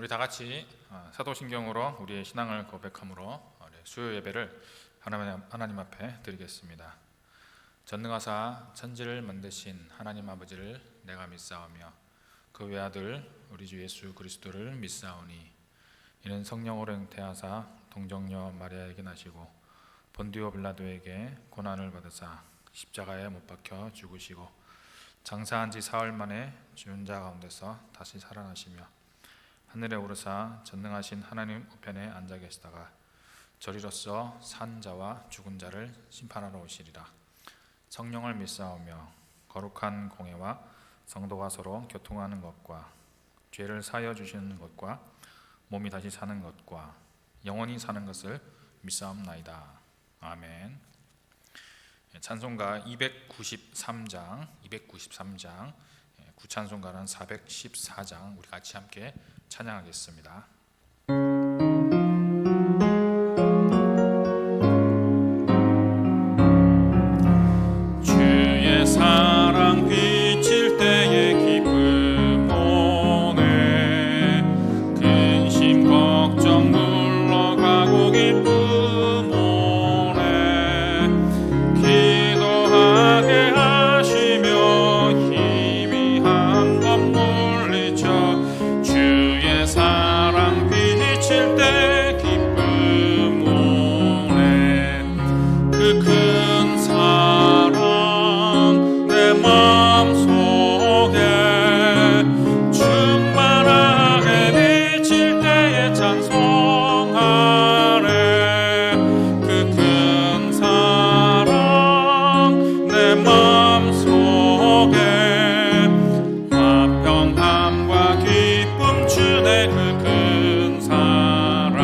우리 다 같이 사도신경으로 우리의 신앙을 고백함으로 수요 예배를 하나님 앞에 드리겠습니다. 전능하사 천지를 만드신 하나님 아버지를 내가 믿사오며 그 외아들 우리 주 예수 그리스도를 믿사오니 이는 성령으로 잉태하사 동정녀 마리아에게 나시고 본디오 빌라도에게 고난을 받으사 십자가에 못 박혀 죽으시고 장사한 지 사흘 만에 죽은 자 가운데서 다시 살아나시며 하늘에 오르사 전능하신 하나님 우편에 앉아 계시다가 저리로서 산 자와 죽은 자를 심판하러 오시리라. 성령을 믿사오며 거룩한 공회와 성도가 서로 교통하는 것과 죄를 사하여 주시는 것과 몸이 다시 사는 것과 영원히 사는 것을 믿사옵나이다. 아멘. 찬송가 293장 구찬송가는 414장 우리 같이 함께 찬양하겠습니다. 주의 사랑 비칠 때에 기쁨 오네 근심 걱정 물러가고 기쁨 오네 기도하게 하시며 희미한 것 물리쳐 주의 사랑 비칠 때 기쁨 오네 그 큰 사랑 내 마음속에 충만하게 비칠 때에 찬송하네 그 큰 사랑 내 마음속에 화평함과 기쁨 주네 그 큰 사랑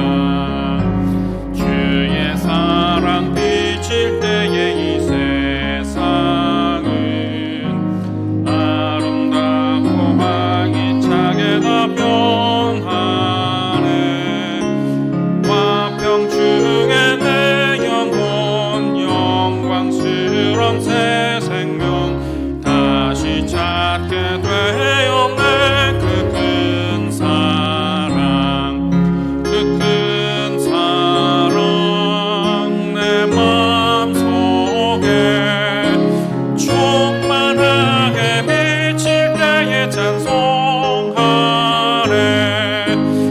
주의 사랑 비칠 때에 이 세상은 아름답고 활기차게 다 변하네 화평 중에 내 영혼 영광스런 새 생명 다시 찾게 되었네 그 큰 사랑 그 큰 사랑 내 마음속에 충만하게 비칠 때에 찬송하네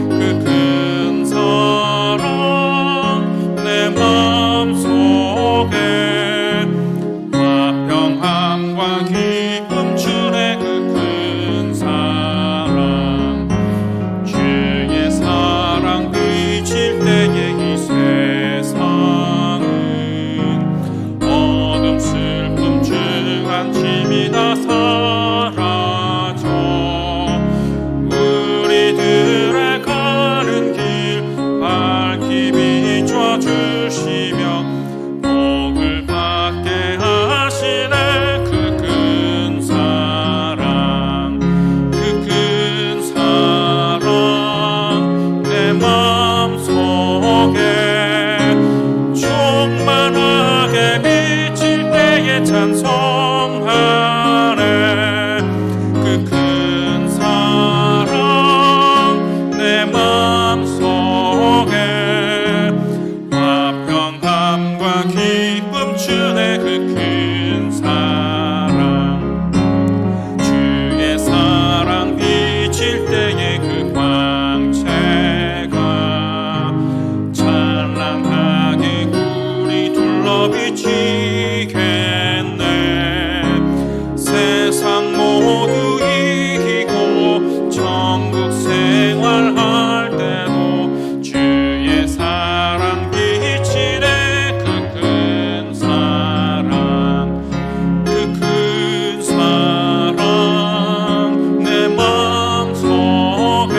그 큰 사랑 내 마음속에 화평함과 기쁨 주네 그 큰 사랑 주의 사랑 비칠 때에 이 세상은 어둠 슬픔 중한 짐이 다 사라져 우리들의 가는 길 밝히 비춰주시며 복을 받게 하시네 그 큰 사랑 그 큰 사랑 내 마음속에 충만하게 비칠 때에 찬송하네 그 큰 사랑 내 마음속에 화평함과 기쁨 주네 그 큰 사랑 주의 사랑 비칠 때에 그 광채가 찬란하게 우리 둘러 비치겠네 세상 모두 이기고 천국 생활할 때도 주의 사랑 비치네 그 큰 사랑 그 큰 사랑 내 마음속에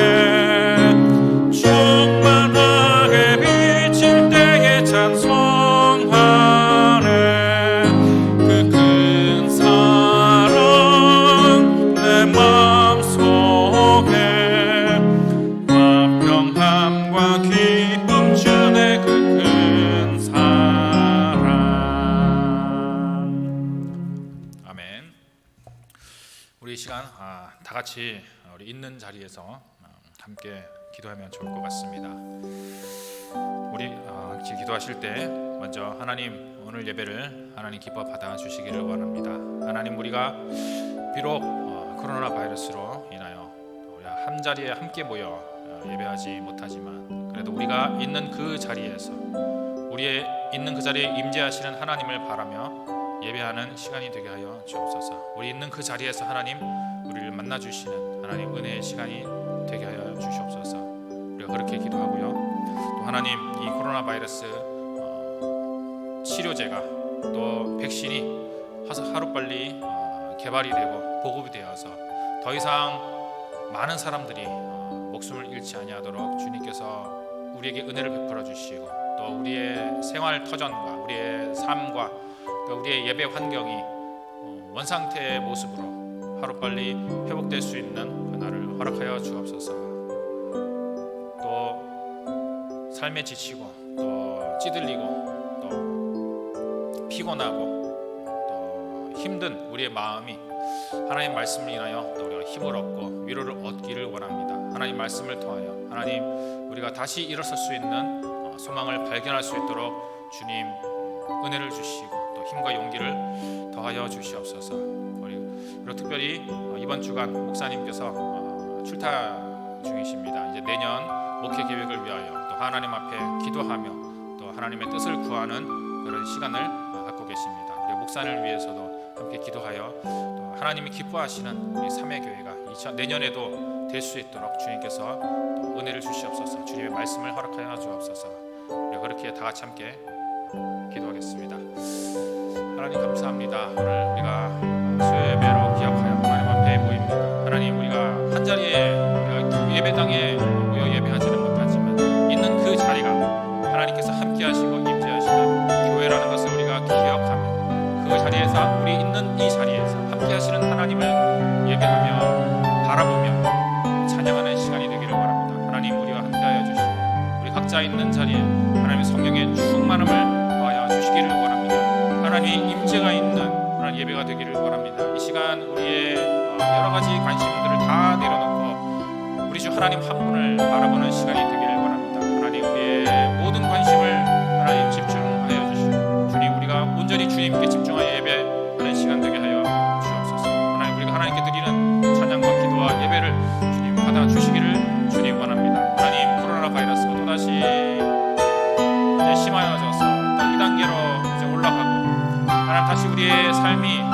충만하게 비칠 때에 찬송하네 그 큰 사랑 내 마음속에 화평함과 기쁨 주네 그 큰 사랑. 아멘. 우리 이 시간 다 같이 우리 있는 자리에서 함께 기도하면 좋을 것 같습니다. 우리 기도하실 때 먼저 하나님, 오늘 예배를 하나님 기뻐 받아 주시기를 원합니다. 하나님, 우리가 비록 코로나 바이러스로 인하여 한 자리에 함께 모여 예배하지 못하지만, 그래도 우리가 있는 그 자리에서 우리의 있는 그 자리에 임재하시는 하나님을 바라며 예배하는 시간이 되게 하여 주옵소서. 우리 있는 그 자리에서 하나님, 우리를 만나 주시는 하나님 은혜의 시간이 되게 하여 주시옵소서. 우리가 그렇게 기도하고요. 또 하나님, 이 코로나 바이러스 치료제가 또 백신이 하루빨리 개발이 되고 보급이 되어서 더 이상 많은 사람들이 목숨을 잃지 아니하도록 주님께서 우리에게 은혜를 베풀어 주시고, 또 우리의 생활 터전과 우리의 삶과 또 우리의 예배 환경이 원상태의 모습으로 하루빨리 회복될 수 있는 그날을 허락하여 주옵소서. 또 삶에 지치고 또 찌들리고 또 피곤하고 또 힘든 우리의 마음이 하나님 말씀을 인하여 또 우리가 힘을 얻고 위로를 얻기를 원합니다. 하나님 말씀을 통하여 하나님, 우리가 다시 일어설 수 있는 소망을 발견할 수 있도록 주님 은혜를 주시고 또 힘과 용기를 더하여 주시옵소서. 그리고 특별히 이번 주간 목사님께서 출타 중이십니다. 이제 내년 목회 계획을 위하여 또 하나님 앞에 기도하며 또 하나님의 뜻을 구하는 그런 시간을 갖고 계십니다. 그리고 목사님을 위해서도 함께 기도하여 또 하나님이 기뻐하시는 우리 삼회교회가 내년에도 될 수 있도록 주님께서 또 은혜를 주시옵소서. 주님의 말씀을 허락하여 주옵소서. 우리가 그렇게 다 같이 함께 기도하겠습니다. 하나님 감사합니다. 오늘 우리가 수요 예배로 기억하여 하나님 앞에 모입니다. 하나님, 우리가 한 자리에 우리가 예배당에 모여 예배하지는 못하지만 있는 그 자리가 하나님께서 함께 하시고 임재하시는 교회라는 것을 우리가 기억하며 그 자리에서, 우리 있는 이 자리에서 함께 하시는 하나님을 예배하며 바라보며 찬양하는 시간이 되기를 원합니다. 하나님, 우리와 함께하여 주시고 우리 각자 있는 자리에 하나님의 성령의 충만함을 더하여 주시기를 원합니다. 하나님의 임재가 있는 하나님 예배가 되기를 원합니다. 이 시간 우리의 여러 가지 관심들을 다 내려놓고 우리 주 하나님 한 분을 바라보는 시간이 되기를 원합니다. 하나님, 우리의 모든 관심을 하나님 집중하여 주시고 주님, 우리가 온전히 주님께 집중하여 예배하는 시간 되게 하여 주옵소서. 하나님, 우리가 하나님께 드리는 찬양과 기도와 예배를 주님 받아 주시기를 주님 원합니다. 하나님, 코로나 바이러스가 또다시 이제 심화해져서 또 2단계로 이제 올라가고, 하나님 다시 우리의 삶이 또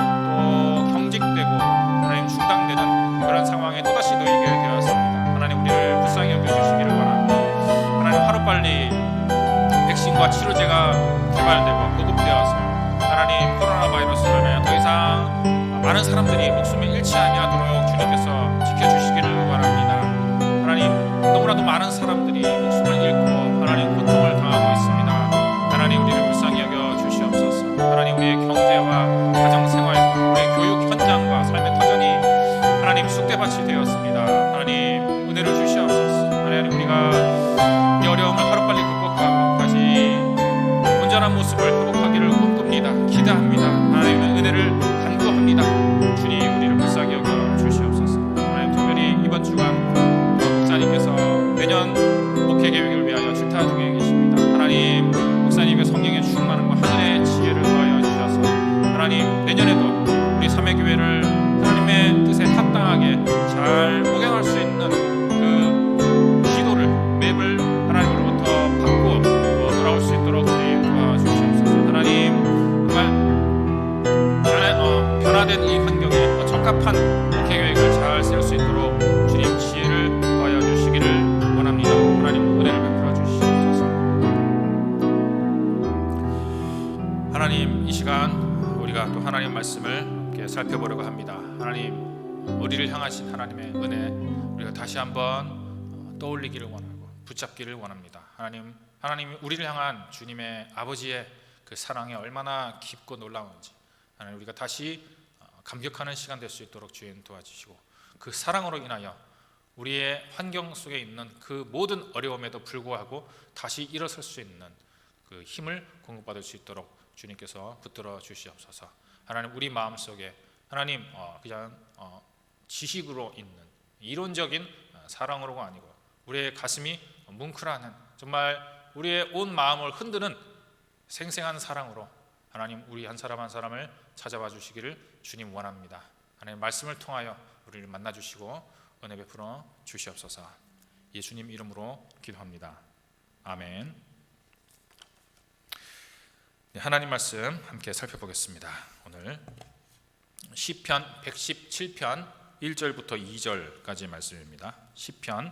경직되고 하나님 중단되는 그런 상황에 또다시 놓이게 되었습니다. 하나님, 우리를 불쌍히 여겨주시기를 원합니다. 하나님, 하루빨리 백신과 치료제가 개발되고 보급되어서 하나님, 코로나 바이러스로 인하여 더 이상 많은 사람들이 목숨을 잃지 아니하도록 주님께서 지켜주시기를 원합니다. 하나님, 너무나도 많은 사람들이 목숨을 잃고 하나님 고통을 당하고 있습니다. 하나님, 우리를 불쌍히 여겨 주시옵소서. 하나님, 우리의 경제와 가정생활과 우리의 교육 현장과 삶의 터전이 하나님 쑥대밭이 되었습니다. 하나님, 은혜를 주시옵소서. 하나님, 우리가 이 어려움을 하루빨리 극복하고 다시 온전한 모습을 회복하기를 꿈꿉니다. 기대합니다. 하나님의 은혜를 간구합니다. 주님, 우리를 불쌍히 여겨 주시옵소서. 하나님, 특별히 이번 주간 목사님께서 내년 목회 계획을 위하여 출타 중에 계십니다. 하나님, 목사님의 성령의 충만함과 하늘의 지혜를 더하여 주셔서 하나님, 내년에도 우리 삼회교회를 하나님의 뜻에 합당하게 잘 목양할 수 있는 그 지도를, 맵을 하나님으로부터 받고 또 돌아올 수 있도록 주님 도와주시옵소서. 하나님, 정말 변화된 이 환경에 적합한 목회 계획을 잘 세울 수 있도록 주님 지혜를 더하여 주시기를 원합니다. 하나님, 은혜를 베풀어 주시옵소서. 하나님, 이 시간 우리가 또 하나님 말씀을 함께 살펴보려고 합니다. 하나님, 우리를 향하신 하나님의 은혜 우리가 다시 한번 떠올리기를 원하고 붙잡기를 원합니다. 하나님, 우리를 향한 주님의 아버지의 그 사랑이 얼마나 깊고 놀라운지 하나님, 우리가 다시 감격하는 시간 될 수 있도록 주님 도와주시고, 그 사랑으로 인하여 우리의 환경 속에 있는 그 모든 어려움에도 불구하고 다시 일어설 수 있는 그 힘을 공급받을 수 있도록 주님께서 붙들어 주시옵소서. 하나님, 우리 마음속에 하나님 그냥 지식으로 있는 이론적인 사랑으로가 아니고 우리의 가슴이 뭉클하는, 정말 우리의 온 마음을 흔드는 생생한 사랑으로 하나님 우리 한 사람 한 사람을 찾아와 주시기를 주님 원합니다. 하나님 말씀을 통하여 우리를 만나 주시고 은혜 베풀어 주시옵소서. 예수님 이름으로 기도합니다. 아멘. 네, 하나님 말씀 함께 살펴보겠습니다. 오늘 시편 117편 1절부터 2절까지 말씀입니다. 시편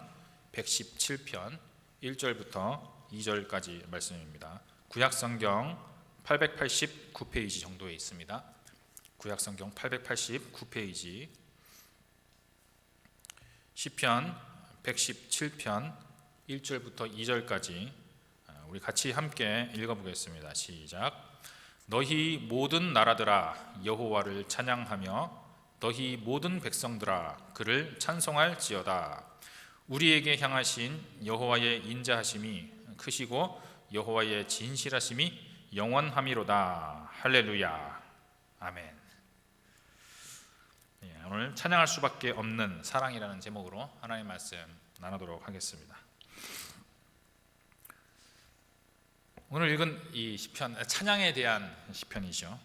117편 1절부터 2절까지 말씀입니다. 구약성경 889페이지 정도에 있습니다. 구약성경 889페이지 시편 117편 1절부터 2절까지 우리 같이 함께 읽어보겠습니다. 시작. 너희 모든 나라들아 여호와를 찬양하며 너희 모든 백성들아 그를 찬송할지어다. 우리에게 향하신 여호와의 인자하심이 크시고 여호와의 진실하심이 영원함이로다. 할렐루야. 아멘. 오늘 찬양할 수밖에 없는 사랑이라는 제목으로 하나님의 말씀 나누도록 하겠습니다. 오늘 읽은 이 시편, 찬양에 대한 시편이죠.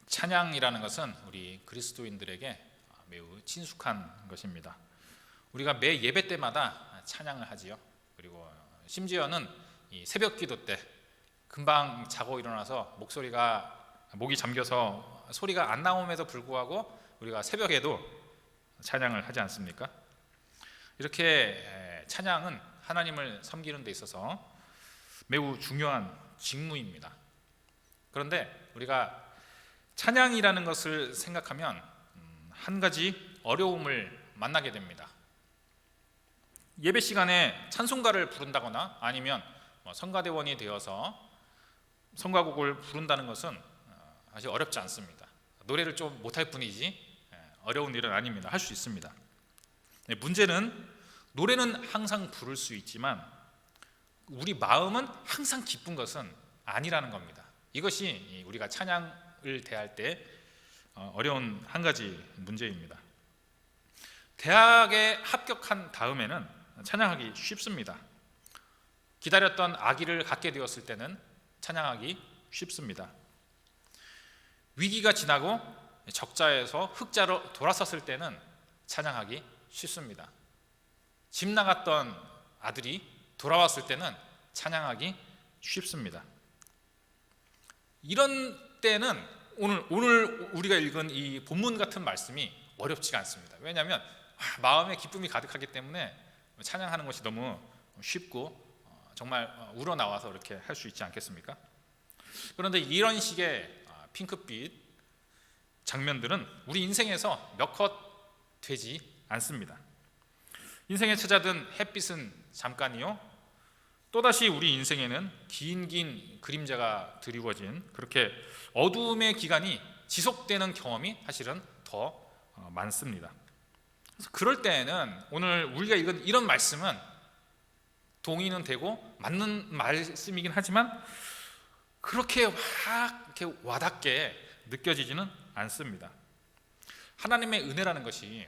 찬양이라는 것은 우리 그리스도인들에게 매우 친숙한 것입니다. 우리가 매 예배 때마다 찬양을 하지요. 그리고 심지어는 이 새벽 기도 때 금방 자고 일어나서 목이 잠겨서 소리가 안 나옴에도 불구하고 우리가 새벽에도 찬양을 하지 않습니까? 이렇게 찬양은 하나님을 섬기는 데 있어서 매우 중요한 직무입니다. 그런데 우리가 찬양이라는 것을 생각하면 한 가지 어려움을 만나게 됩니다. 예배 시간에 찬송가를 부른다거나 아니면 성가대원이 되어서 성가곡을 부른다는 것은 사실 어렵지 않습니다. 노래를 좀 못할 뿐이지 어려운 일은 아닙니다. 할 수 있습니다. 문제는 노래는 항상 부를 수 있지만 우리 마음은 항상 기쁜 것은 아니라는 겁니다. 이것이 우리가 찬양을 대할 때 어려운 한 가지 문제입니다. 대학에 합격한 다음에는 찬양하기 쉽습니다. 기다렸던 아기를 갖게 되었을 때는 찬양하기 쉽습니다. 위기가 지나고 적자에서 흑자로 돌아섰을 때는 찬양하기 쉽습니다. 집 나갔던 아들이 돌아왔을 때는 찬양하기 쉽습니다. 이런 때는 오늘 우리가 읽은 이 본문 같은 말씀이 어렵지가 않습니다. 왜냐하면 마음에 기쁨이 가득하기 때문에 찬양하는 것이 너무 쉽고 정말 우러나와서 이렇게 할 수 있지 않겠습니까? 그런데 이런 식의 핑크빛 장면들은 우리 인생에서 몇 컷 되지 않습니다. 인생에 찾아든 햇빛은 잠깐이요, 또다시 우리 인생에는 긴 그림자가 드리워진 그렇게 어두움의 기간이 지속되는 경험이 사실은 더 많습니다. 그래서 그럴 때에는 오늘 우리가 읽은 이런 말씀은 동의는 되고 맞는 말씀이긴 하지만 그렇게 이렇게 와닿게 느껴지지는 않습니다. 하나님의 은혜라는 것이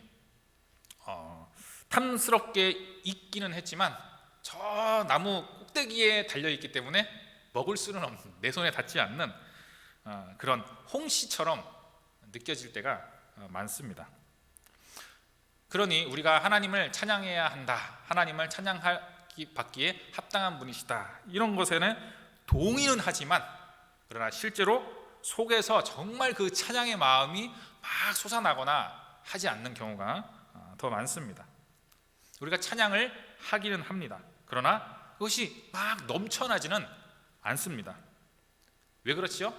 탐스럽게 있기는 했지만 저 나무 꼭대기에 달려있기 때문에 먹을 수는 없는, 내 손에 닿지 않는 그런 홍시처럼 느껴질 때가 많습니다. 그러니 우리가 하나님을 찬양해야 한다, 하나님을 찬양받기에 합당한 분이시다, 이런 것에는 동의는 하지만 그러나 실제로 속에서 정말 그 찬양의 마음이 막 솟아나거나 하지 않는 경우가 더 많습니다. 우리가 찬양을 하기는 합니다. 그러나 그것이 막 넘쳐나지는 않습니다. 왜 그렇지요?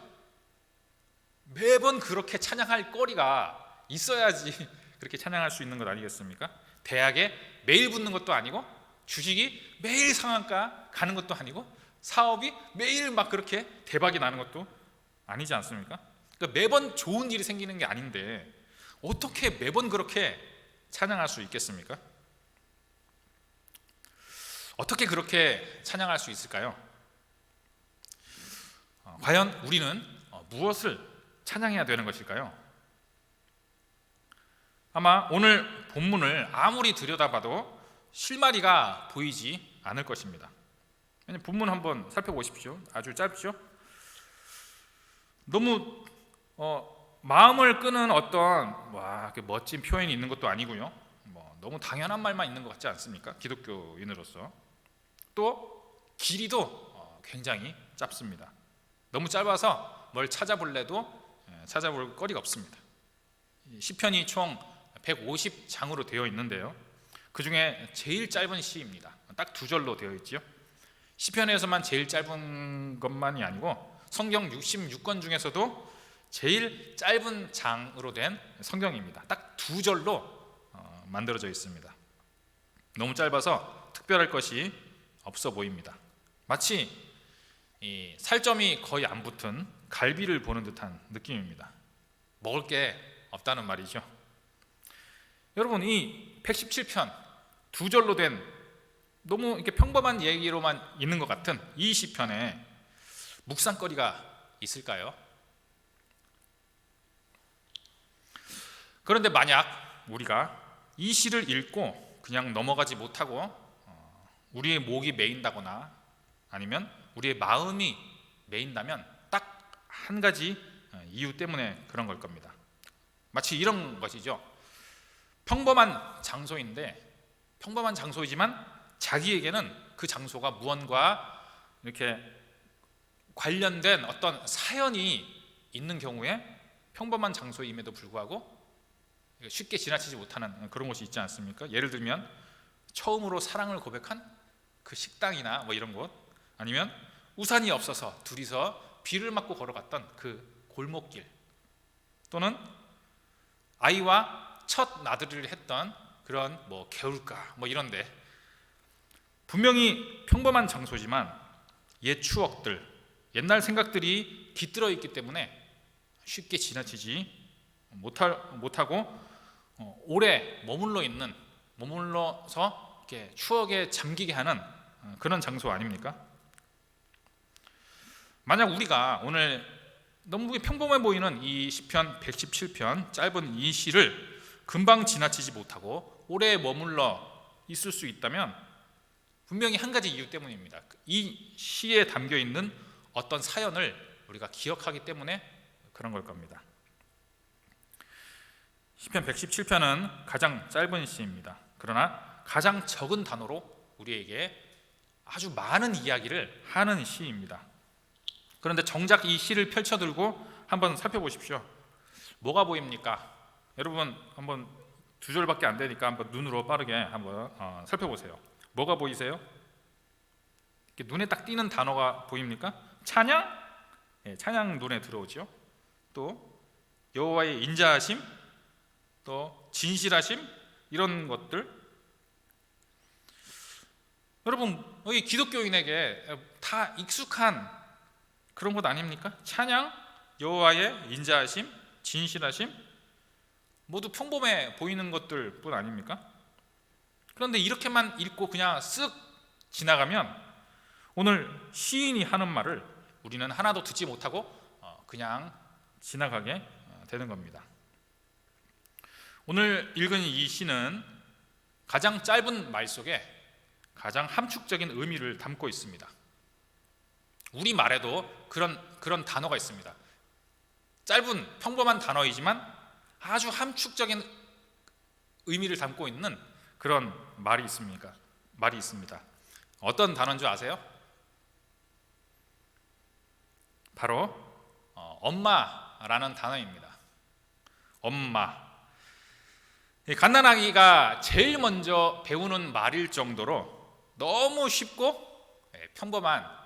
매번 그렇게 찬양할 거리가 있어야지 그렇게 찬양할 수 있는 것 아니겠습니까? 대학에 매일 붙는 것도 아니고, 주식이 매일 상한가 가는 것도 아니고, 사업이 매일 막 그렇게 대박이 나는 것도 아니지 않습니까? 그러니까 매번 좋은 일이 생기는 게 아닌데 어떻게 매번 그렇게 찬양할 수 있겠습니까? 어떻게 그렇게 찬양할 수 있을까요? 과연 우리는 무엇을 찬양해야 되는 것일까요? 아마 오늘 본문을 아무리 들여다봐도 실마리가 보이지 않을 것입니다. 본문 한번 살펴보십시오. 아주 짧죠? 너무 마음을 끄는 어떤 멋진 표현이 있는 것도 아니고요. 너무 당연한 말만 있는 것 같지 않습니까? 기독교인으로서. 또 길이도 굉장히 짧습니다. 너무 짧아서 뭘 찾아볼래도 찾아볼 거리가 없습니다. 시편이 총 150장으로 되어 있는데요, 그 중에 제일 짧은 시입니다. 딱 2절로 되어 있죠. 시편에서만 제일 짧은 것만이 아니고 성경 66권 중에서도 제일 짧은 장으로 된 성경입니다. 딱 2절로 만들어져 있습니다. 너무 짧아서 특별할 것이 없어 보입니다. 마치 이 살점이 거의 안 붙은 갈비를 보는 듯한 느낌입니다. 먹을 게 없다는 말이죠. 여러분, 이 117편 2절로 된 너무 이렇게 평범한 얘기로만 있는 것 같은 이 시편에 묵상거리가 있을까요? 그런데 만약 우리가 이 시를 읽고 그냥 넘어가지 못하고 우리의 목이 메인다거나 아니면 우리의 마음이 메인다면 딱 한 가지 이유 때문에 그런 걸 겁니다. 마치 이런 것이죠. 평범한 장소인데, 평범한 장소이지만 자기에게는 그 장소가 무언가 이렇게 관련된 어떤 사연이 있는 경우에 평범한 장소임에도 불구하고 쉽게 지나치지 못하는 그런 곳이 있지 않습니까? 예를 들면 처음으로 사랑을 고백한 그 식당이나 이런 곳, 아니면 우산이 없어서 둘이서 비를 맞고 걸어갔던 그 골목길, 또는 아이와 첫 나들이를 했던 그런 개울가 이런데, 분명히 평범한 장소지만 옛 추억들, 옛날 생각들이 깃들어 있기 때문에 쉽게 지나치지 못하고 오래 머물러서 이렇게 추억에 잠기게 하는 그런 장소 아닙니까? 만약 우리가 오늘 너무 평범해 보이는 이 시편 117편 짧은 이 시를 금방 지나치지 못하고 오래 머물러 있을 수 있다면 분명히 한 가지 이유 때문입니다. 이 시에 담겨 있는 어떤 사연을 우리가 기억하기 때문에 그런 걸 겁니다. 시편 117편은 가장 짧은 시입니다. 그러나 가장 적은 단어로 우리에게 아주 많은 이야기를 하는 시입니다. 그런데 정작 이 시를 펼쳐들고 한번 살펴보십시오. 뭐가 보입니까? 여러분, 한번 2절밖에 안 되니까 한번 눈으로 빠르게 한번 살펴보세요. 뭐가 보이세요? 눈에 딱 띄는 단어가 보입니까? 찬양? 찬양 눈에 들어오죠. 또 여호와의 인자하심, 또 진실하심, 이런 것들. 여러분, 여기 기독교인에게 다 익숙한 그런 것 아닙니까? 찬양, 여호와의 인자하심, 진실하심, 모두 평범해 보이는 것들 뿐 아닙니까? 그런데 이렇게만 읽고 그냥 쓱 지나가면 오늘 시인이 하는 말을 우리는 하나도 듣지 못하고 그냥 지나가게 되는 겁니다. 오늘 읽은 이 시는 가장 짧은 말 속에 가장 함축적인 의미를 담고 있습니다. 우리 말에도 그런 단어가 있습니다. 짧은 평범한 단어이지만 아주 함축적인 의미를 담고 있는 그런 말이 있습니다. 어떤 단어인 줄 아세요? 바로 엄마라는 단어입니다. 엄마. 갓난아기가 제일 먼저 배우는 말일 정도로 너무 쉽고 평범한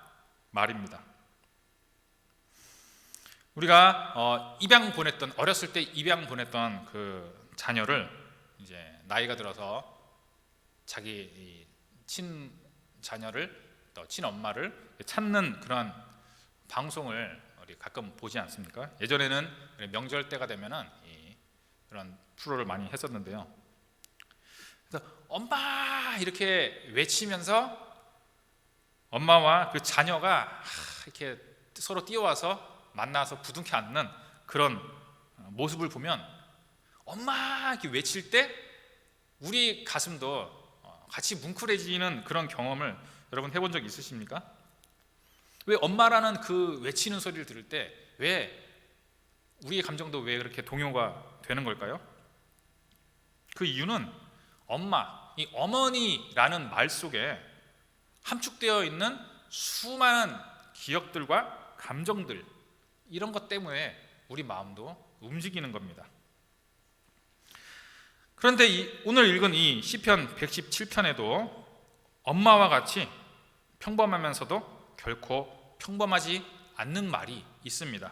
말입니다. 우리가 어렸을 때 입양 보냈던 그 자녀를 이제 나이가 들어서 자기 친 자녀를 또 친엄마를 찾는 그런 방송을 우리 가끔 보지 않습니까? 예전에는 명절 때가 되면은 그런 프로를 많이 했었는데요. 그래서 엄마 이렇게 외치면서 엄마와 그 자녀가 이렇게 서로 뛰어와서 만나서 부둥켜 안는 그런 모습을 보면 엄마 이렇게 외칠 때 우리 가슴도 같이 뭉클해지는 그런 경험을 여러분 해본 적 있으십니까? 왜 엄마라는 그 외치는 소리를 들을 때 왜 우리의 감정도 왜 그렇게 동요가 되는 걸까요? 그 이유는 엄마, 이 어머니라는 말 속에 함축되어 있는 수많은 기억들과 감정들, 이런 것 때문에 우리 마음도 움직이는 겁니다. 그런데 오늘 읽은 이 시편 117편에도 엄마와 같이 평범하면서도 결코 평범하지 않는 말이 있습니다.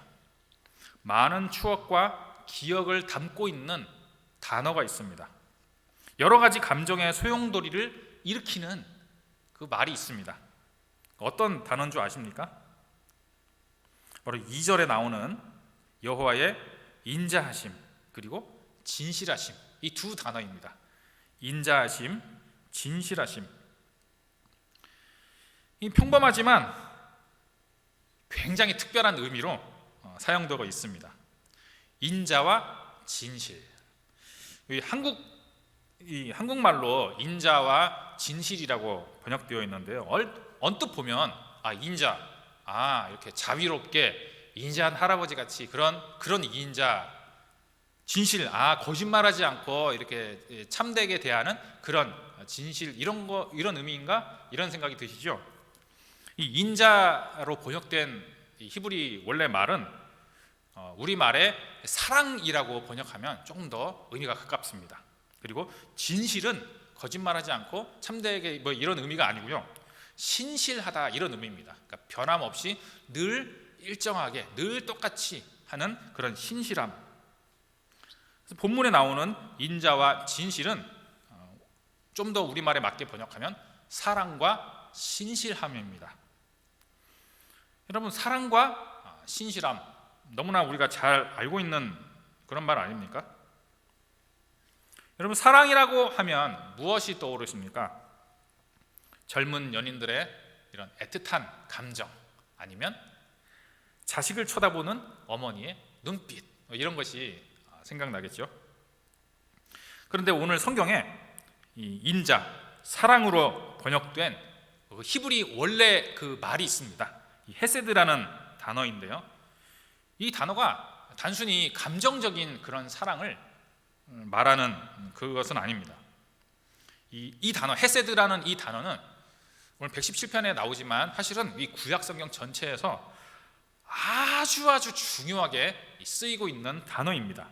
많은 추억과 기억을 담고 있는 단어가 있습니다. 여러 가지 감정의 소용돌이를 일으키는 그 말이 있습니다. 어떤 단어인 줄 아십니까? 바로 2절에 나오는 여호와의 인자하심 그리고 진실하심, 이 두 단어입니다. 인자하심, 진실하심. 이 평범하지만 굉장히 특별한 의미로 사용되고 있습니다. 인자와 진실. 한국말로 인자와 진실이라고 번역되어 있는데요. 언뜻 보면 인자, 이렇게 자비롭게 인자한 할아버지 같이 그런 인자, 진실, 거짓말하지 않고 이렇게 참되게 대하는 그런 진실, 이런 의미인가? 이런 생각이 드시죠? 이 인자로 번역된 히브리 원래 말은 우리말에 사랑이라고 번역하면 조금 더 의미가 가깝습니다. 그리고 진실은 거짓말하지 않고 참되게 이런 의미가 아니고요, 신실하다 이런 의미입니다. 그러니까 변함없이 늘 일정하게 늘 똑같이 하는 그런 신실함. 그래서 본문에 나오는 인자와 진실은 좀 더 우리말에 맞게 번역하면 사랑과 신실함입니다. 여러분, 사랑과 신실함, 너무나 우리가 잘 알고 있는 그런 말 아닙니까? 여러분, 사랑이라고 하면 무엇이 떠오르십니까? 젊은 연인들의 이런 애틋한 감정, 아니면 자식을 쳐다보는 어머니의 눈빛, 이런 것이 생각나겠죠. 그런데 오늘 성경에 이 인자, 사랑으로 번역된 히브리 원래 그 말이 있습니다. 이 헤세드라는 단어인데요, 이 단어가 단순히 감정적인 그런 사랑을 말하는 그것은 아닙니다. 이 단어 헤세드라는 이 단어는 오늘 117편에 나오지만 사실은 이 구약 성경 전체에서 아주 중요하게 쓰이고 있는 단어입니다.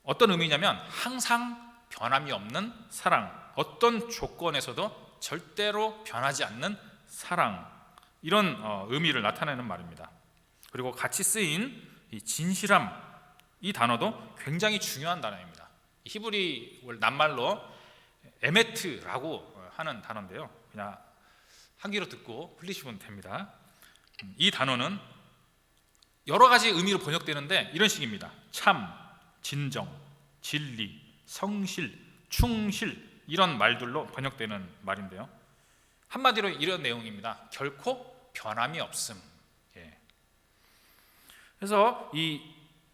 어떤 의미냐면 항상 변함이 없는 사랑, 어떤 조건에서도 절대로 변하지 않는 사랑, 이런 의미를 나타내는 말입니다. 그리고 같이 쓰인 이 진실함, 이 단어도 굉장히 중요한 단어입니다. 히브리 낱말로 에메트라고 하는 단어인데요, 그냥 한 귀로 듣고 흘리시면 됩니다. 이 단어는 여러 가지 의미로 번역되는데 이런 식입니다. 참, 진정, 진리, 성실, 충실, 이런 말들로 번역되는 말인데요, 한마디로 이런 내용입니다. 결코 변함이 없음. 그래서 이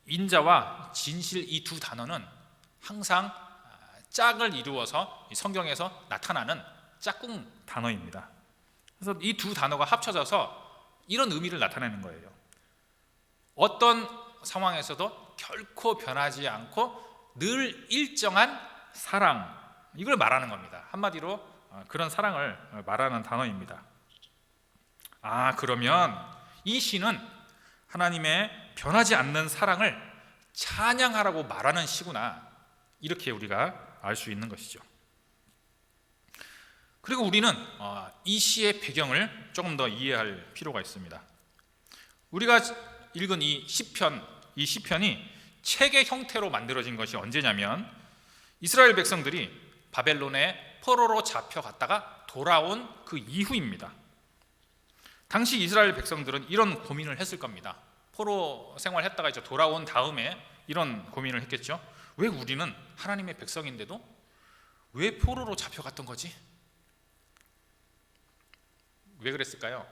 인자와 진실, 이 두 단어는 항상 짝을 이루어서 성경에서 나타나는 짝꿍 단어입니다. 그래서 이 두 단어가 합쳐져서 이런 의미를 나타내는 거예요. 어떤 상황에서도 결코 변하지 않고 늘 일정한 사랑, 이걸 말하는 겁니다. 한마디로 그런 사랑을 말하는 단어입니다. 그러면 이 시는 하나님의 변하지 않는 사랑을 찬양하라고 말하는 시구나, 이렇게 우리가 알 수 있는 것이죠. 그리고 우리는 이 시의 배경을 조금 더 이해할 필요가 있습니다. 우리가 읽은 이 시편이 책의 형태로 만들어진 것이 언제냐면 이스라엘 백성들이 바벨론의 포로로 잡혀갔다가 돌아온 그 이후입니다. 당시 이스라엘 백성들은 이런 고민을 했을 겁니다. 포로 생활했다가 이제 돌아온 다음에 이런 고민을 했겠죠. 왜 우리는 하나님의 백성인데도 왜 포로로 잡혀갔던 거지? 왜 그랬을까요?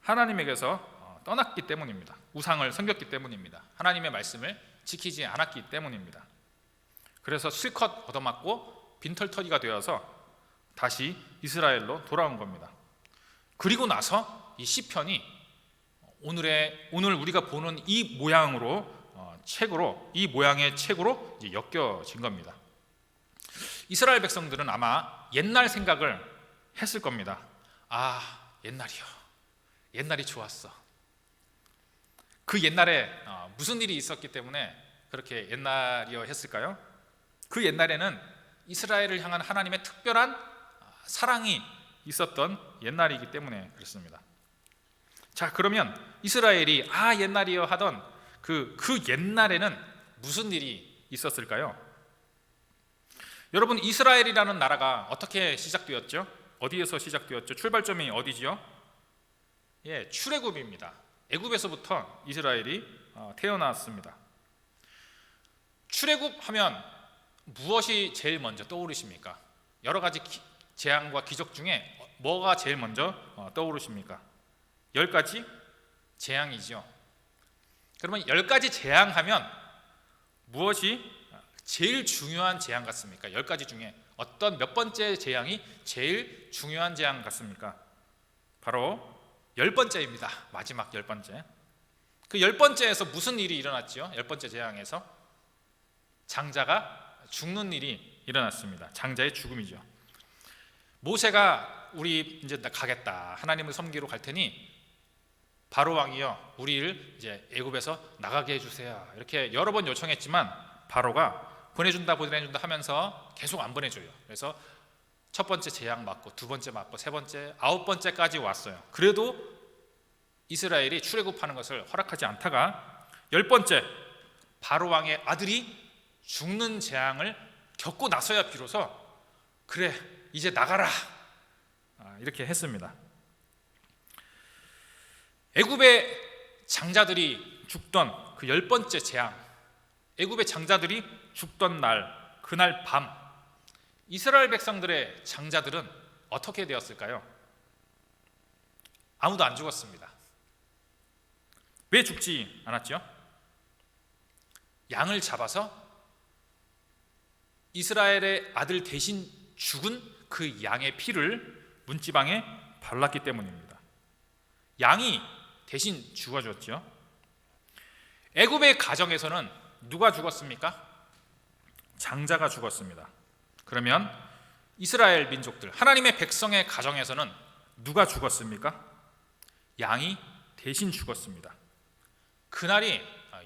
하나님에게서 떠났기 때문입니다. 우상을 섬겼기 때문입니다. 하나님의 말씀을 지키지 않았기 때문입니다. 그래서 실컷 얻어맞고 빈털터리가 되어서 다시 이스라엘로 돌아온 겁니다. 그리고 나서 이 시편이 오늘 우리가 보는 이 모양의 책으로 이제 엮여진 겁니다. 이스라엘 백성들은 아마 옛날 생각을 했을 겁니다. 옛날이요. 옛날이 좋았어. 그 옛날에 무슨 일이 있었기 때문에 그렇게 옛날이요 했을까요? 그 옛날에는 이스라엘을 향한 하나님의 특별한 사랑이 있었던 옛날이기 때문에 그렇습니다. 자, 그러면 이스라엘이 옛날이요 하던 그 옛날에는 무슨 일이 있었을까요? 여러분, 이스라엘이라는 나라가 어떻게 시작되었죠? 어디에서 시작되었죠? 출발점이 어디지요? 출애굽입니다. 애굽에서부터 이스라엘이 태어났습니다. 출애굽하면 무엇이 제일 먼저 떠오르십니까? 여러 가지 재앙과 기적 중에 뭐가 제일 먼저 떠오르십니까? 10가지 재앙이죠. 그러면 10가지 재앙하면 무엇이 제일 중요한 재앙 같습니까? 10가지 중에 어떤 몇 번째 재앙이 제일 중요한 재앙 같습니까? 바로 10번째입니다. 마지막 10번째. 그 10번째에서 무슨 일이 일어났죠? 10번째 재앙에서 장자가 죽는 일이 일어났습니다. 장자의 죽음이죠. 모세가 우리 이제 가겠다. 하나님을 섬기러 갈 테니 바로 왕이여 우리를 이제 애굽에서 나가게 해주세요. 이렇게 여러 번 요청했지만 바로가 보내준다 하면서 계속 안 보내줘요. 그래서 첫 번째 재앙 맞고 두 번째 맞고 세 번째, 9번째까지 왔어요. 그래도 이스라엘이 출애굽하는 것을 허락하지 않다가 10번째 바로 왕의 아들이 죽는 재앙을 겪고 나서야 비로소 그래 이제 나가라 이렇게 했습니다. 애굽의 장자들이 죽던 그 10번째 재앙, 애굽의 장자들이 죽던 날, 그날 밤 이스라엘 백성들의 장자들은 어떻게 되었을까요? 아무도 안 죽었습니다. 왜 죽지 않았죠? 양을 잡아서 이스라엘의 아들 대신 죽은 그 양의 피를 문지방에 발랐기 때문입니다. 양이 대신 죽어줬죠. 애굽의 가정에서는 누가 죽었습니까? 장자가 죽었습니다. 그러면 이스라엘 민족들, 하나님의 백성의 가정에서는 누가 죽었습니까? 양이 대신 죽었습니다. 그날이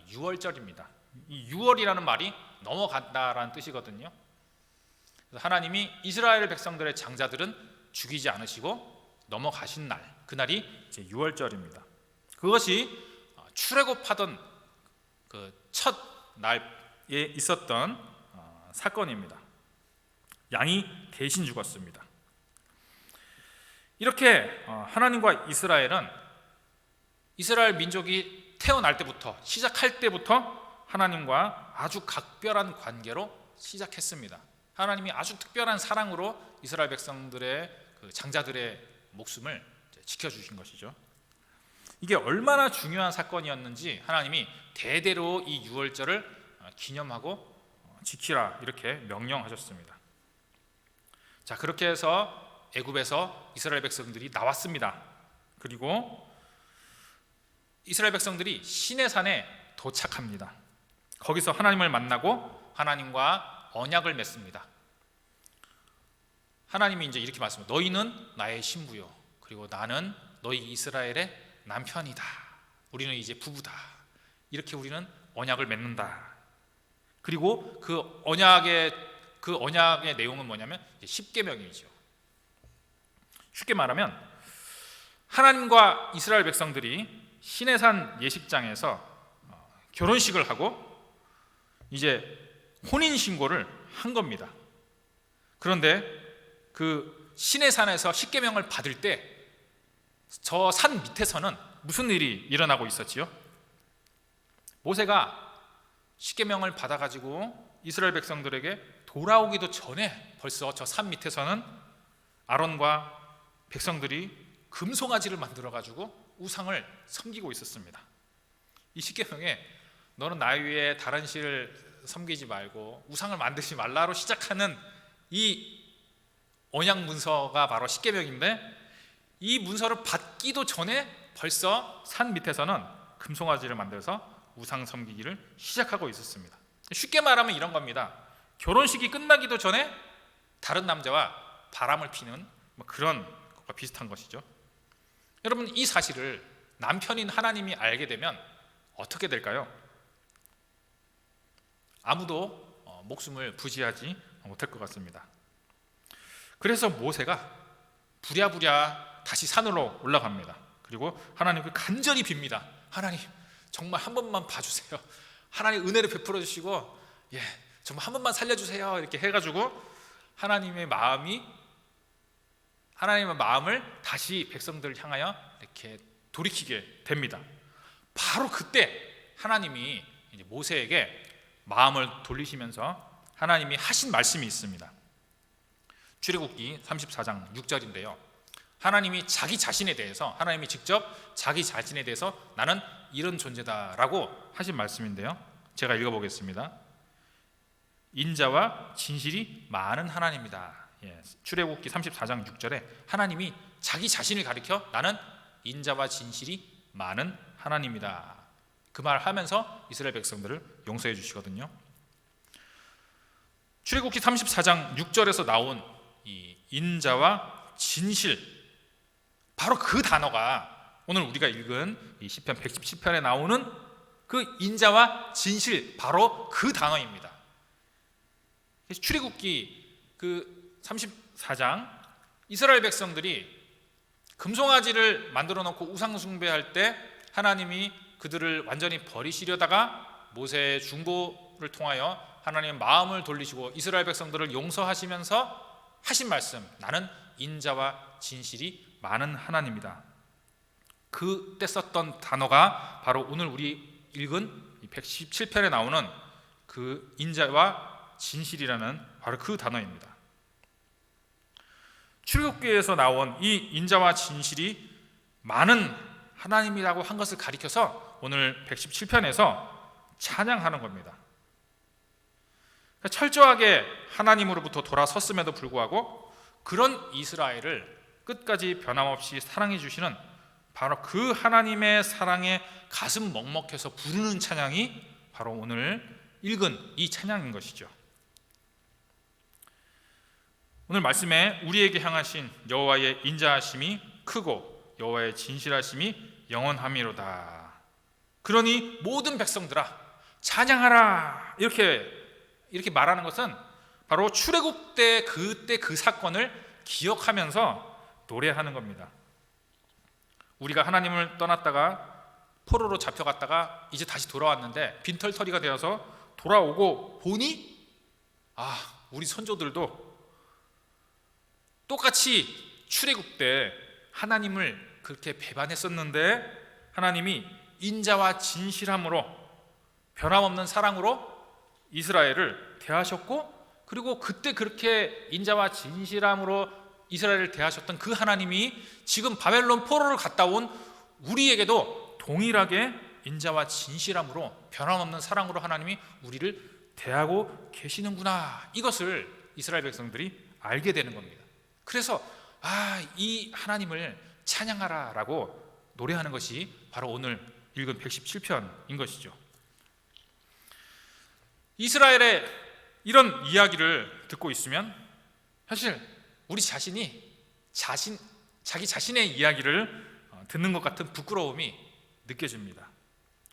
유월절입니다. 이 유월이라는 말이 넘어간다라는 뜻이거든요. 그래서 하나님이 이스라엘 백성들의 장자들은 죽이지 않으시고 넘어가신 날, 그날이 이제 유월절입니다. 그것이 출애굽하던 그 첫 날에 있었던 사건입니다. 양이 대신 죽었습니다. 이렇게 하나님과 이스라엘 민족이 태어날 때부터 시작할 때부터 하나님과 아주 각별한 관계로 시작했습니다. 하나님이 아주 특별한 사랑으로 이스라엘 백성들의 그 장자들의 목숨을 지켜주신 것이죠. 이게 얼마나 중요한 사건이었는지 하나님이 대대로 이 유월절을 기념하고 지키라 이렇게 명령하셨습니다. 자, 그렇게 해서 애굽에서 이스라엘 백성들이 나왔습니다. 그리고 이스라엘 백성들이 시내산에 도착합니다. 거기서 하나님을 만나고 하나님과 언약을 맺습니다. 하나님이 이제 이렇게 말씀해요. 너희는 나의 신부요, 그리고 나는 너희 이스라엘의 남편이다. 우리는 이제 부부다. 이렇게 우리는 언약을 맺는다. 그리고 그 언약의 내용은 뭐냐면 10계명이죠. 쉽게 말하면 하나님과 이스라엘 백성들이 시내산 예식장에서 결혼식을 하고 이제 혼인 신고를 한 겁니다. 그런데 그 시내산에서 10계명을 받을 때 저 산 밑에서는 무슨 일이 일어나고 있었지요? 모세가 10계명을 받아가지고 이스라엘 백성들에게 돌아오기도 전에 벌써 저 산 밑에서는 아론과 백성들이 금송아지를 만들어가지고 우상을 섬기고 있었습니다. 이 10계명에 너는 나 위에 다른 신을 섬기지 말고 우상을 만들지 말라로 시작하는 이 언약 문서가 바로 십계명인데, 이 문서를 받기도 전에 벌써 산 밑에서는 금송아지를 만들어서 우상 섬기기를 시작하고 있었습니다. 쉽게 말하면 이런 겁니다. 결혼식이 끝나기도 전에 다른 남자와 바람을 피는 그런 것과 비슷한 것이죠. 여러분, 이 사실을 남편인 하나님이 알게 되면 어떻게 될까요? 아무도 목숨을 부지하지 못할 것 같습니다. 그래서 모세가 부랴부랴 다시 산으로 올라갑니다. 그리고 하나님께 간절히 빕니다. 하나님, 정말 한 번만 봐주세요. 하나님 은혜를 베풀어 주시고, 정말 한 번만 살려주세요. 이렇게 해가지고 하나님의 마음을 다시 백성들을 향하여 이렇게 돌이키게 됩니다. 바로 그때 하나님이 이제 모세에게 마음을 돌리시면서 하나님이 하신 말씀이 있습니다. 출애굽기 34장 6절인데요. 하나님이 직접 자기 자신에 대해서 나는 이런 존재다라고 하신 말씀인데요. 제가 읽어보겠습니다. 인자와 진실이 많은 하나님이다. 출애굽기 34장 6절에 하나님이 자기 자신을 가리켜 나는 인자와 진실이 많은 하나님이다, 그 말 하면서 이스라엘 백성들을 용서해 주시거든요. 출애굽기 34장 6절에서 나온 이 인자와 진실, 바로 그 단어가 오늘 우리가 읽은 이 시편 117편에 나오는 그 인자와 진실, 바로 그 단어입니다. 출애굽기 그 34장, 이스라엘 백성들이 금송아지를 만들어 놓고 우상 숭배할 때 하나님이 그들을 완전히 버리시려다가 모세의 중보를 통하여 하나님의 마음을 돌리시고 이스라엘 백성들을 용서하시면서 하신 말씀, 나는 인자와 진실이 많은 하나님이다. 그때 썼던 단어가 바로 오늘 우리 읽은 117편에 나오는 그 인자와 진실이라는 바로 그 단어입니다. 출애굽기에서 나온 이 인자와 진실이 많은 하나님이라고 한 것을 가리켜서 오늘 117편에서 찬양하는 겁니다. 철저하게 하나님으로부터 돌아섰음에도 불구하고 그런 이스라엘을 끝까지 변함없이 사랑해 주시는 바로 그 하나님의 사랑에 가슴 먹먹해서 부르는 찬양이 바로 오늘 읽은 이 찬양인 것이죠. 오늘 말씀에 우리에게 향하신 여호와의 인자하심이 크고 여호와의 진실하심이 영원함이로다. 그러니 모든 백성들아 찬양하라, 이렇게 말하는 것은 바로 출애굽 때 그때 그 사건을 기억하면서 노래하는 겁니다. 우리가 하나님을 떠났다가 포로로 잡혀갔다가 이제 다시 돌아왔는데 빈털터리가 되어서 돌아오고 보니 우리 선조들도 똑같이 출애굽 때 하나님을 그렇게 배반했었는데 하나님이 인자와 진실함으로 변함없는 사랑으로 이스라엘을 대하셨고, 그리고 그때 그렇게 인자와 진실함으로 이스라엘을 대하셨던 그 하나님이 지금 바벨론 포로를 갔다 온 우리에게도 동일하게 인자와 진실함으로 변함없는 사랑으로 하나님이 우리를 대하고 계시는구나, 이것을 이스라엘 백성들이 알게 되는 겁니다. 그래서 이 하나님을 찬양하라 라고 노래하는 것이 바로 오늘 읽은 117편인 것이죠. 이스라엘의 이런 이야기를 듣고 있으면 사실 우리 자신이 자기 자신의 이야기를 듣는 것 같은 부끄러움이 느껴집니다.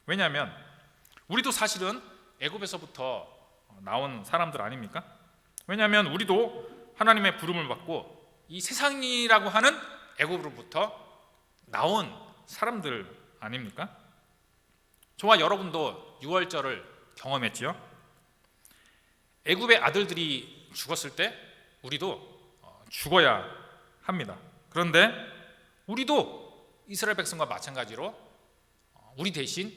왜냐하면 우리도 사실은 애굽에서부터 나온 사람들 아닙니까? 왜냐하면 우리도 하나님의 부름을 받고 이 세상이라고 하는 애굽으로부터 나온 사람들 아닙니까? 저와 여러분도 유월절을 경험했지요. 애굽의 아들들이 죽었을 때 우리도 죽어야 합니다. 그런데 우리도 이스라엘 백성과 마찬가지로 우리 대신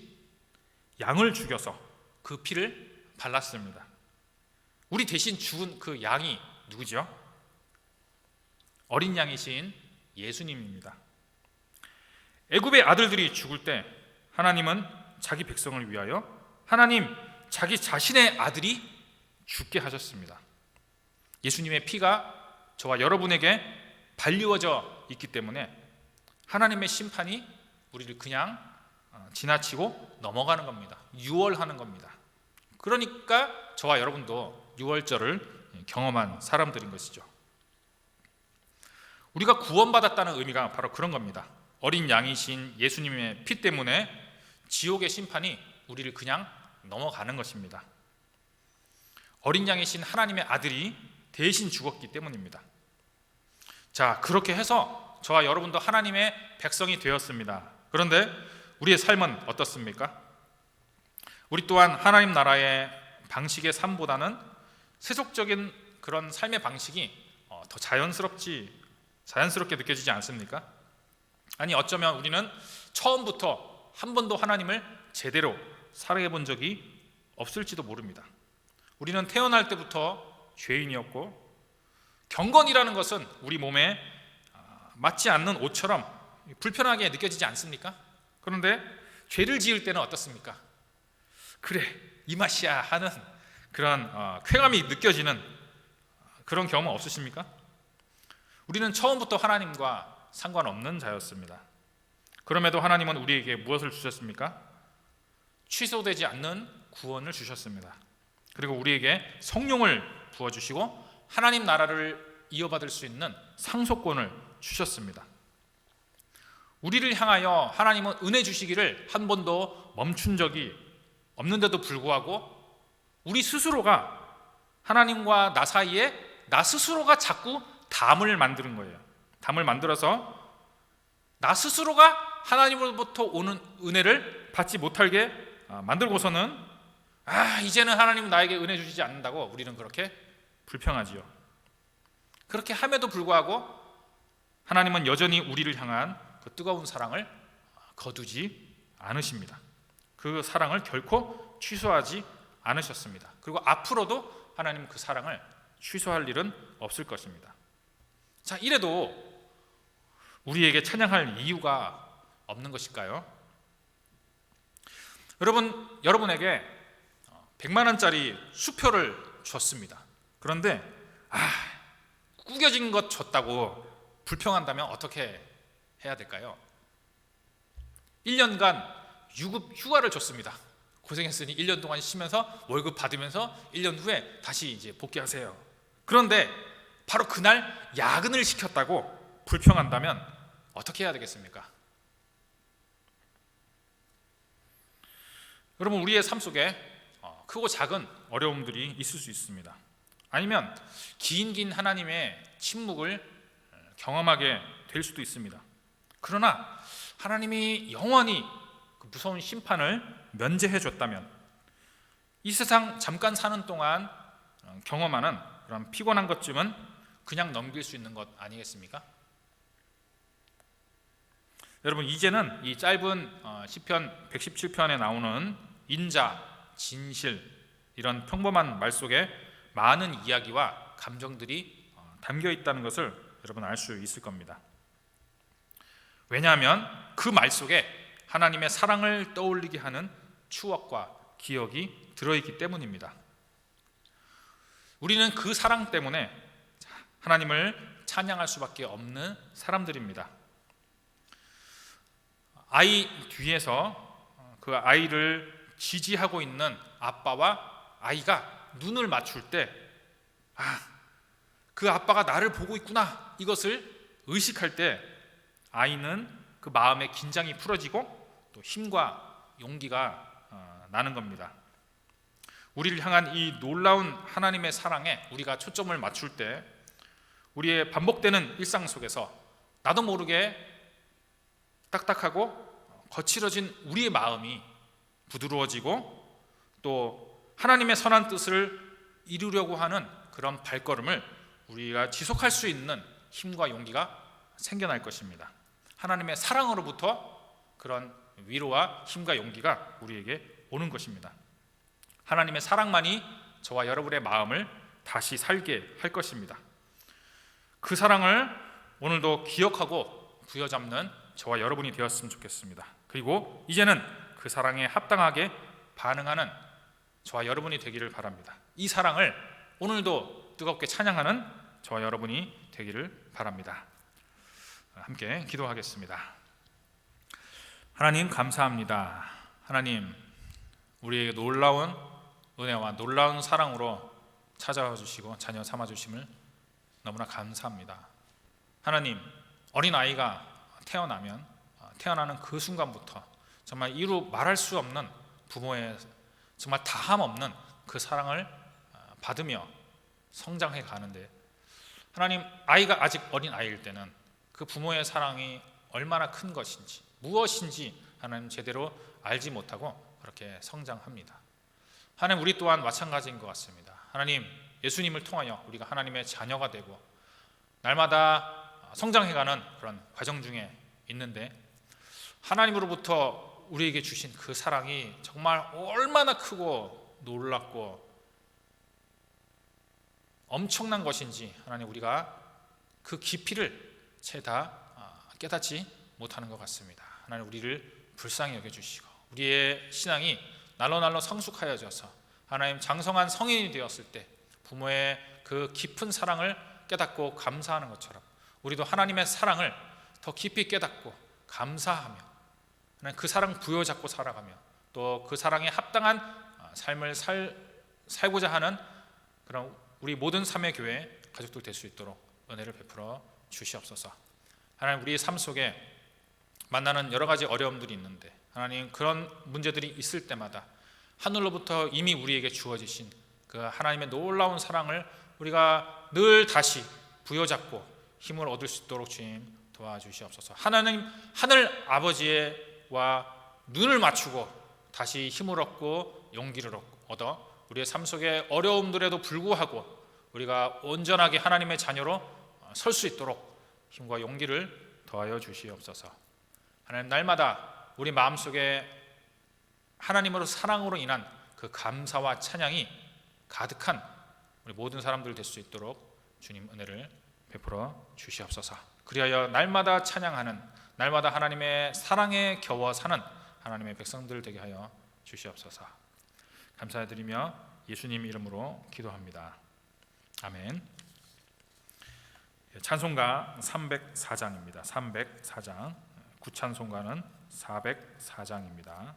양을 죽여서 그 피를 발랐습니다. 우리 대신 죽은 그 양이 누구죠? 어린 양이신 예수님입니다. 애굽의 아들들이 죽을 때 하나님은 자기 백성을 위하여 하나님 자기 자신의 아들이 죽게 하셨습니다. 예수님의 피가 저와 여러분에게 발리워져 있기 때문에 하나님의 심판이 우리를 그냥 지나치고 넘어가는 겁니다. 유월하는 겁니다. 그러니까 저와 여러분도 유월절을 경험한 사람들인 것이죠. 우리가 구원받았다는 의미가 바로 그런 겁니다. 어린 양이신 예수님의 피 때문에 지옥의 심판이 우리를 그냥 넘어가는 것입니다. 어린 양이신 하나님의 아들이 대신 죽었기 때문입니다. 자, 그렇게 해서 저와 여러분도 하나님의 백성이 되었습니다. 그런데 우리의 삶은 어떻습니까? 우리 또한 하나님 나라의 방식의 삶보다는 세속적인 그런 삶의 방식이 더 자연스럽게 느껴지지 않습니까? 아니, 어쩌면 우리는 처음부터 한 번도 하나님을 제대로 사랑해 본 적이 없을지도 모릅니다. 우리는 태어날 때부터 죄인이었고, 경건이라는 것은 우리 몸에 맞지 않는 옷처럼 불편하게 느껴지지 않습니까? 그런데 죄를 지을 때는 어떻습니까? 그래, 이 맛이야 하는 그런 쾌감이 느껴지는 그런 경험 없으십니까? 우리는 처음부터 하나님과 상관없는 자였습니다. 그럼에도 하나님은 우리에게 무엇을 주셨습니까? 취소되지 않는 구원을 주셨습니다. 그리고 우리에게 성령을 부어주시고 하나님 나라를 이어받을 수 있는 상속권을 주셨습니다. 우리를 향하여 하나님은 은혜 주시기를 한 번도 멈춘 적이 없는데도 불구하고 우리 스스로가 하나님과 나 사이에 나 스스로가 자꾸 담을 만드는 거예요. 담을 만들어서 나 스스로가 하나님으로부터 오는 은혜를 받지 못하게 만들고서는 이제는 하나님은 나에게 은혜 주시지 않는다고 우리는 그렇게 불평하지요. 그렇게 함에도 불구하고 하나님은 여전히 우리를 향한 그 뜨거운 사랑을 거두지 않으십니다. 그 사랑을 결코 취소하지 않으셨습니다. 그리고 앞으로도 하나님은 그 사랑을 취소할 일은 없을 것입니다. 자, 이래도 우리에게 찬양할 이유가 없는 것일까요? 여러분에게 100만 원짜리 수표를 줬습니다. 그런데 구겨진 것 줬다고 불평한다면 어떻게 해야 될까요? 1년간 유급 휴가를 줬습니다. 고생했으니 1년 동안 쉬면서 월급 받으면서 1년 후에 다시 이제 복귀하세요. 그런데 바로 그날 야근을 시켰다고 불평한다면 어떻게 해야 되겠습니까? 여러분, 우리의 삶 속에 크고 작은 어려움들이 있을 수 있습니다. 아니면 긴 하나님의 침묵을 경험하게 될 수도 있습니다. 그러나 하나님이 영원히 그 무서운 심판을 면제해 줬다면 이 세상 잠깐 사는 동안 경험하는 그런 피곤한 것쯤은 그냥 넘길 수 있는 것 아니겠습니까? 여러분, 이제는 이 짧은 시편 117편에 나오는 인자, 진실, 이런 평범한 말 속에 많은 이야기와 감정들이 담겨 있다는 것을 여러분 알 수 있을 겁니다. 왜냐하면 그 말 속에 하나님의 사랑을 떠올리게 하는 추억과 기억이 들어있기 때문입니다. 우리는 그 사랑 때문에 하나님을 찬양할 수밖에 없는 사람들입니다. 아이 뒤에서 그 아이를 지지하고 있는 아빠와 아이가 눈을 맞출 때 그 아빠가 나를 보고 있구나, 이것을 의식할 때 아이는 그 마음의 긴장이 풀어지고 또 힘과 용기가 나는 겁니다. 우리를 향한 이 놀라운 하나님의 사랑에 우리가 초점을 맞출 때 우리의 반복되는 일상 속에서 나도 모르게 딱딱하고 거칠어진 우리의 마음이 부드러워지고 또 하나님의 선한 뜻을 이루려고 하는 그런 발걸음을 우리가 지속할 수 있는 힘과 용기가 생겨날 것입니다. 하나님의 사랑으로부터 그런 위로와 힘과 용기가 우리에게 오는 것입니다. 하나님의 사랑만이 저와 여러분의 마음을 다시 살게 할 것입니다. 그 사랑을 오늘도 기억하고 부여잡는 저와 여러분이 되었으면 좋겠습니다. 그리고 이제는 그 사랑에 합당하게 반응하는 저와 여러분이 되기를 바랍니다. 이 사랑을 오늘도 뜨겁게 찬양하는 저와 여러분이 되기를 바랍니다. 함께 기도하겠습니다. 하나님 감사합니다. 하나님, 우리에게 놀라운 은혜와 놀라운 사랑으로 찾아와 주시고 자녀 삼아 주심을 너무나 감사합니다. 하나님, 어린아이가 태어나는 그 순간부터 정말 이루 말할 수 없는 부모의 정말 다함 없는 그 사랑을 받으며 성장해 가는데, 하나님, 아이가 아직 어린 아이일 때는 그 부모의 사랑이 얼마나 큰 것인지 무엇인지 하나님 제대로 알지 못하고 그렇게 성장합니다. 하나님, 우리 또한 마찬가지인 것 같습니다. 하나님, 예수님을 통하여 우리가 하나님의 자녀가 되고 날마다 성장해가는 그런 과정 중에 있는데, 하나님으로부터 우리에게 주신 그 사랑이 정말 얼마나 크고 놀랍고 엄청난 것인지 하나님, 우리가 그 깊이를 채 다 깨닫지 못하는 것 같습니다. 하나님, 우리를 불쌍히 여겨주시고 우리의 신앙이 날로 성숙하여져서 하나님 장성한 성인이 되었을 때 부모의 그 깊은 사랑을 깨닫고 감사하는 것처럼 우리도 하나님의 사랑을 더 깊이 깨닫고 감사하며 그 사랑 부여잡고 살아가며 또 그 사랑에 합당한 삶을 살고자 하는 그런 우리 모든 삼위 교회 가족들 될 수 있도록 은혜를 베풀어 주시옵소서. 하나님, 우리의 삶 속에 만나는 여러 가지 어려움들이 있는데 하나님, 그런 문제들이 있을 때마다 하늘로부터 이미 우리에게 주어지신 그 하나님의 놀라운 사랑을 우리가 늘 다시 부여잡고 힘을 얻을 수 있도록 주님 도와주시옵소서. 하나님, 하늘 아버지와 눈을 맞추고 다시 힘을 얻고 용기를 얻어 우리의 삶 속에 어려움들에도 불구하고 우리가 온전하게 하나님의 자녀로 설 수 있도록 힘과 용기를 더하여 주시옵소서. 하나님, 날마다 우리 마음속에 하나님으로 사랑으로 인한 그 감사와 찬양이 가득한 우리 모든 사람들 될 수 있도록 주님 은혜를 베풀어 주시옵소서. 그리하여 날마다 찬양하는, 날마다 하나님의 사랑에 겨워 사는 하나님의 백성들 되게 하여 주시옵소서. 감사드리며 예수님 이름으로 기도합니다. 아멘. 찬송가 304장입니다. 304장, 구찬송가는 404장입니다.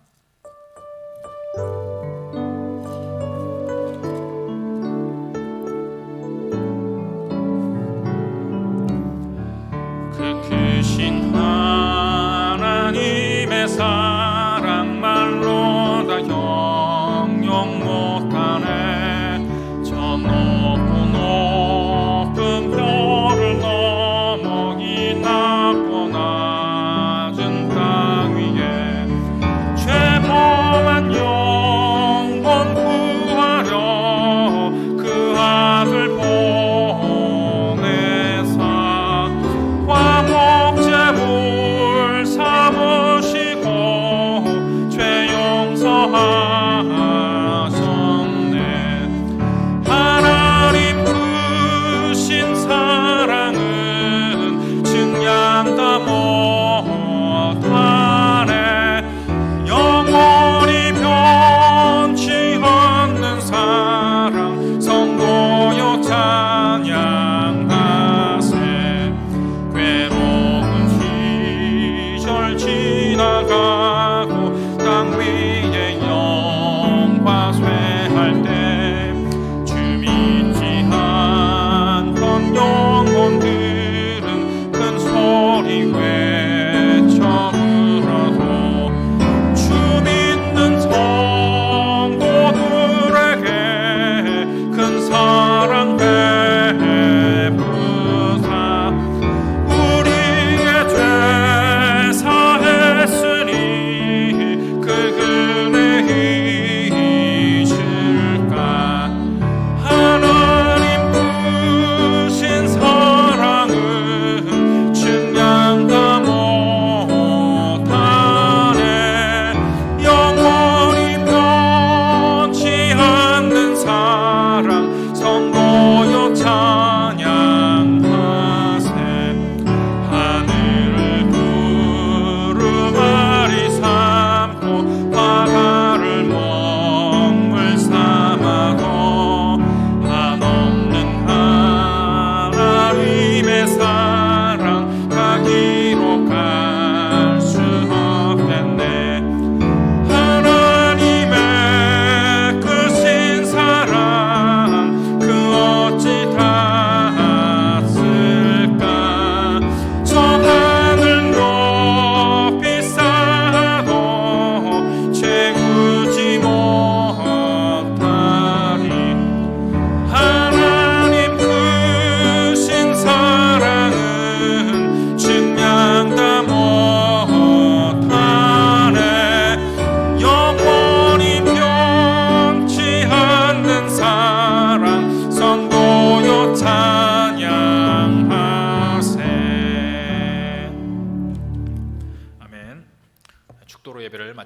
그 크신 하나님의 사랑 말로 다 형용 못하네. 저 높고 높은 별을 넘어 이 낮고 낮은 땅 위에 죄범한 영혼 구하려 그 아들 보내사 화목제물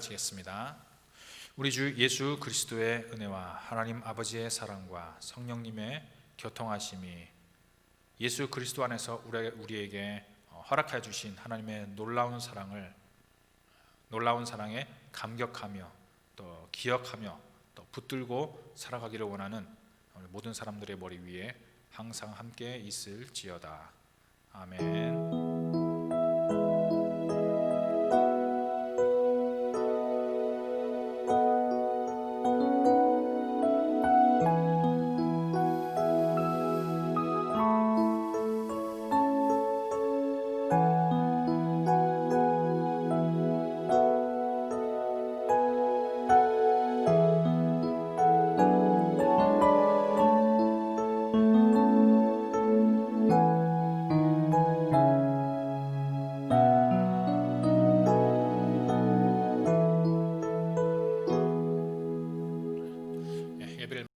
마치겠습니다. 우리 주 예수 그리스도의 은혜와 하나님 아버지의 사랑과 성령님의 교통하심이 예수 그리스도 안에서 우리에게 허락해 주신 하나님의 놀라운 사랑에 감격하며 또 기억하며 또 붙들고 살아가기를 원하는 모든 사람들의 머리 위에 항상 함께 있을지어다. 아멘.